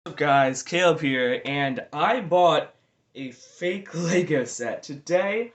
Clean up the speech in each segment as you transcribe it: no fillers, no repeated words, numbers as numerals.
What's up guys, Caleb here, and I bought a fake Lego set. Today,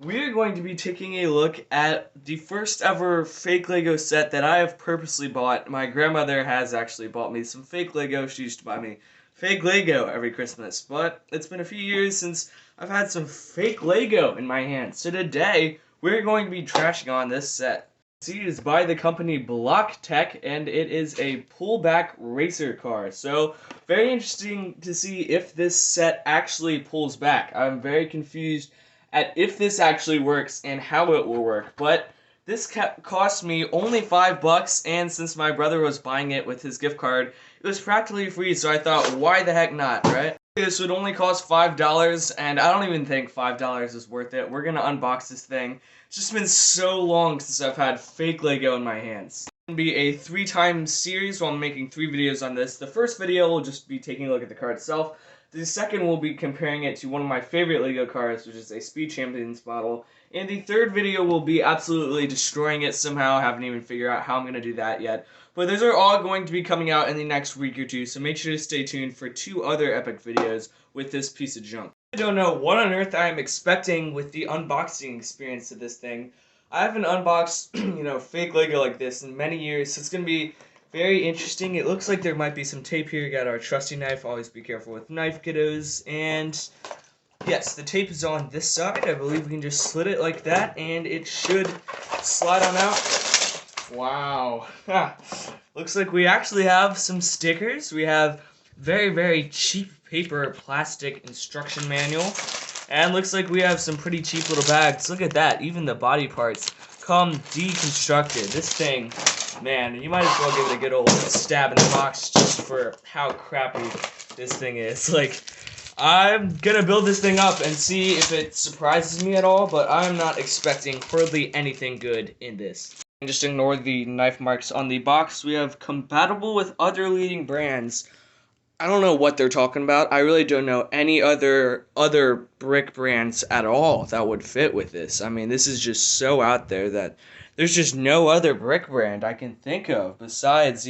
we're going to be taking a look at the first ever fake Lego set that I have purposely bought. My grandmother has actually bought me some fake Lego. She used to buy me fake Lego every Christmas, but it's been a few years since I've had some fake Lego in my hands. So today, we're going to be trashing on this set. It is by the company Block Tech, and it is a pullback racer car. So, very interesting to see if this set actually pulls back. I'm very confused at if this actually works and how it will work. But this cost me only $5, and since my brother was buying it with his gift card, it was practically free. So I thought, why the heck not, right? This would only cost $5, and I don't even think $5 is worth it. We're gonna unbox this thing. It's just been so long since I've had fake Lego in my hands. It's gonna be a 3-time series, so I'm making 3 videos on this. The first video will just be taking a look at the car itself. The second will be comparing it to one of my favorite Lego cars, which is a Speed Champions model. And the third video will be absolutely destroying it somehow. I haven't even figured out how I'm going to do that yet. But those are all going to be coming out in the next week or two, so make sure to stay tuned for 2 other epic videos with this piece of junk. I don't know what on earth I am expecting with the unboxing experience of this thing. I haven't unboxed, fake Lego like this in many years, so it's going to be very interesting. It looks like there might be some tape here. You got our trusty knife. Always be careful with knife, kiddos. And yes, the tape is on this side. I believe we can just slit it like that, and it should slide on out. Wow. Looks like we actually have some stickers. We have very, very cheap paper plastic instruction manual. And looks like we have some pretty cheap little bags. Look at that. Even the body parts come deconstructed. This thing, man, you might as well give it a good old stab in the box just for how crappy this thing is. Like, I'm gonna build this thing up and see if it surprises me at all, but I'm not expecting hardly anything good in this. Just ignore the knife marks on the box. We have compatible with other leading brands. I don't know what they're talking about. I really don't know any other brick brands at all that would fit with this. I mean, this is just so out there that there's just no other brick brand I can think of besides,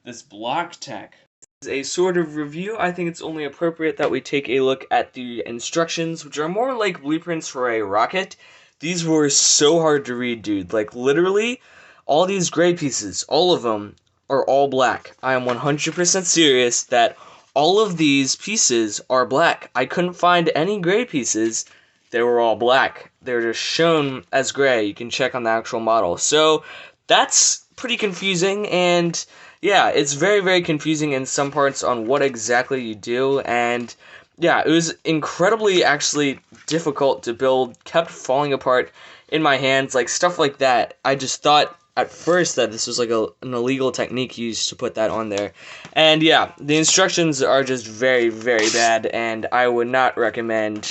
this Block Tech. As a sort of review, I think it's only appropriate that we take a look at the instructions, which are more like blueprints for a rocket. These were so hard to read, dude. Like, literally, all these gray pieces, all of them, are all black. I am 100% serious that all of these pieces are black. I couldn't find any gray pieces. They were all black. They're just shown as gray. You can check on the actual model. So, that's pretty confusing, and yeah, it's very, very confusing in some parts on what exactly you do, and yeah, it was incredibly actually difficult to build, kept falling apart in my hands, like stuff like that. I just thought at first that this was like an illegal technique used to put that on there. And yeah, the instructions are just very, very bad, and I would not recommend.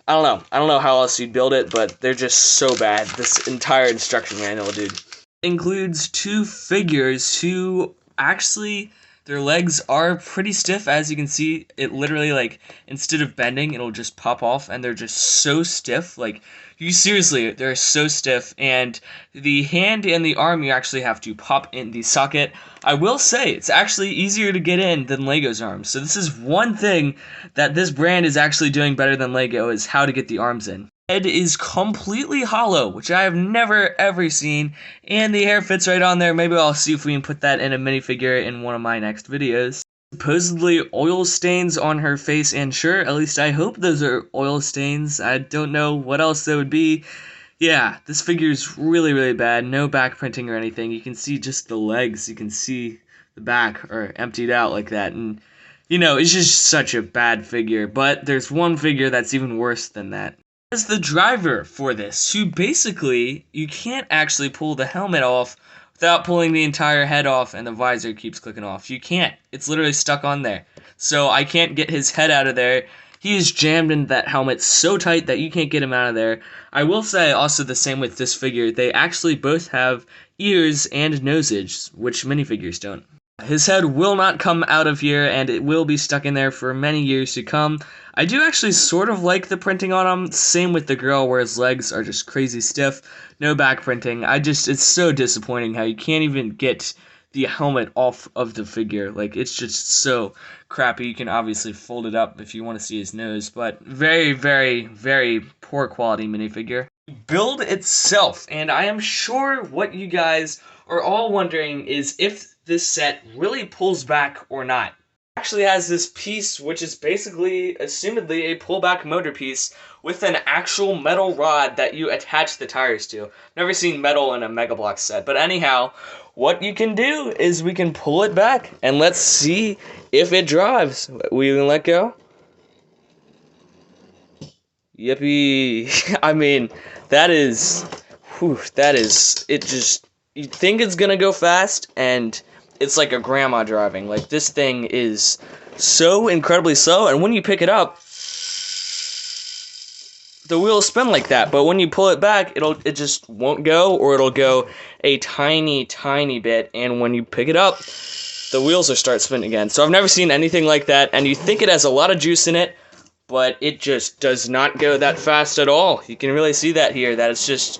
I don't know how else you'd build it, but they're just so bad. This entire instruction manual, dude. Includes 2 figures who actually, their legs are pretty stiff. As you can see, it literally, like, instead of bending, it'll just pop off, and they're just so stiff. Like, you seriously, they're so stiff, and the hand and the arm you actually have to pop in the socket. I will say, it's actually easier to get in than Lego's arms. So this is one thing that this brand is actually doing better than Lego, is how to get the arms in. Head is completely hollow, which I have never ever seen, and the hair fits right on there. Maybe I'll see if we can put that in a minifigure in one of my next videos. Supposedly oil stains on her face, and sure, at least I hope those are oil stains. I don't know what else they would be. Yeah, this figure is really, really bad. No back printing or anything. You can see just the legs. You can see the back are emptied out like that, and it's just such a bad figure. But there's one figure that's even worse than that. As the driver for this, who basically, you can't actually pull the helmet off without pulling the entire head off and the visor keeps clicking off. You can't. It's literally stuck on there. So I can't get his head out of there. He is jammed in that helmet so tight that you can't get him out of there. I will say also the same with this figure. They actually both have ears and noses, which minifigures don't. His head will not come out of here, and it will be stuck in there for many years to come. I do actually sort of like the printing on him. Same with the girl, where his legs are just crazy stiff. No back printing. It's so disappointing how you can't even get the helmet off of the figure. Like, it's just so crappy. You can obviously fold it up if you want to see his nose, but very, very, very poor quality minifigure. Build itself, and I am sure what you guys are all wondering is if this set really pulls back or not. It actually has this piece which is basically, assumedly, a pullback motor piece with an actual metal rod that you attach the tires to. Never seen metal in a Mega Bloks set, but anyhow, what you can do is we can pull it back and let's see if it drives. We can let go. Yippee. I mean, that is, it just, you think it's gonna go fast, and it's like a grandma driving. Like, this thing is so incredibly slow, and when you pick it up, the wheels spin like that, but when you pull it back, it just won't go, or it'll go a tiny, tiny bit, and when you pick it up, the wheels will start spinning again. So I've never seen anything like that, and you think it has a lot of juice in it, but it just does not go that fast at all. You can really see that here, that it's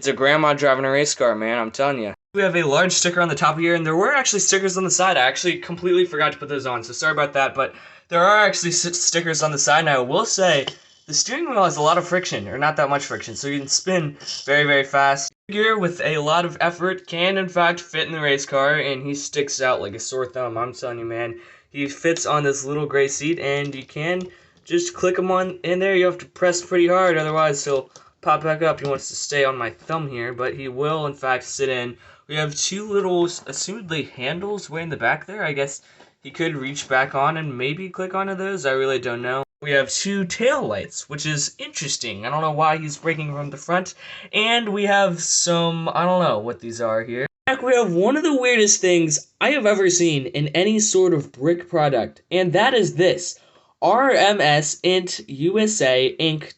a grandma driving a race car, man, I'm telling you. We have a large sticker on the top here, and there were actually stickers on the side. I actually completely forgot to put those on, so sorry about that, but there are actually stickers on the side, and I will say, the steering wheel has a lot of friction, or not that much friction, so you can spin very, very fast. Figure with a lot of effort can, in fact, fit in the race car, and he sticks out like a sore thumb, I'm telling you, man. He fits on this little gray seat, and you can just click him on in there. You have to press pretty hard, otherwise he'll pop back up. He wants to stay on my thumb here, but he will, in fact, sit in. We have two little, assumedly, handles way in the back there. I guess he could reach back on and maybe click onto those. I really don't know. We have two tail lights, which is interesting. I don't know why he's breaking from the front. And we have some, I don't know what these are here. We have one of the weirdest things I have ever seen in any sort of brick product, and that is this. RMS Int USA Inc.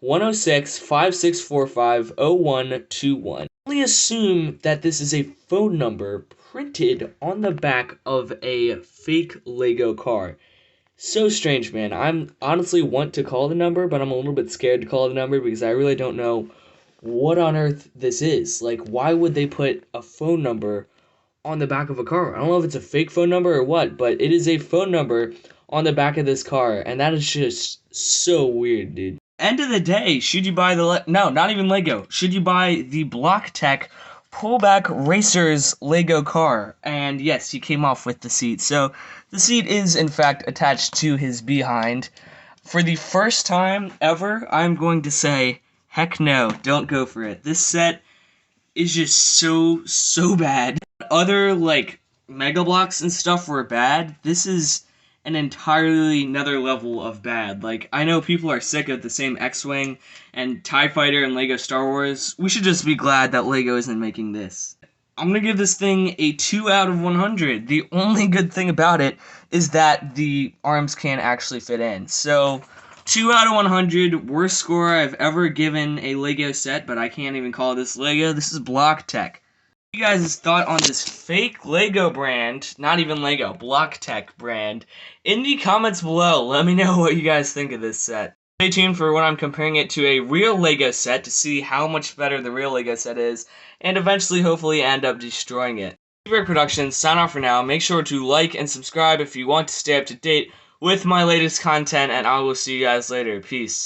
.10656450121. Only assume that this is a phone number printed on the back of a fake Lego car. So strange, man. I'm honestly want to call the number, but I'm a little bit scared to call the number because I really don't know what on earth this is. Like, why would they put a phone number on the back of a car? I don't know if it's a fake phone number or what, but it is a phone number on the back of this car, and that is just so weird, dude. End of the day, should you buy the no, not even Lego. Should you buy the BlockTech Pullback Racers Lego car? And yes, he came off with the seat. So the seat is in fact attached to his behind. For the first time ever, I'm going to say, heck no, don't go for it. This set is just so bad. Other like Mega Bloks and stuff were bad. This is an entirely another level of bad. Like, I know people are sick of the same X-Wing and TIE Fighter and Lego Star Wars. We should just be glad that Lego isn't making this. I'm gonna give this thing a 2 out of 100. The only good thing about it is that the arms can actually fit in. So, 2 out of 100, worst score I've ever given a Lego set, but I can't even call this Lego. This is BlockTech. You guys' thought on this fake Lego brand, not even Lego, BlockTech brand, in the comments below. Let me know what you guys think of this set. Stay tuned for when I'm comparing it to a real Lego set to see how much better the real Lego set is, and eventually hopefully end up destroying it. Pullback Productions, sign off for now. Make sure to like and subscribe if you want to stay up to date with my latest content, and I will see you guys later. Peace.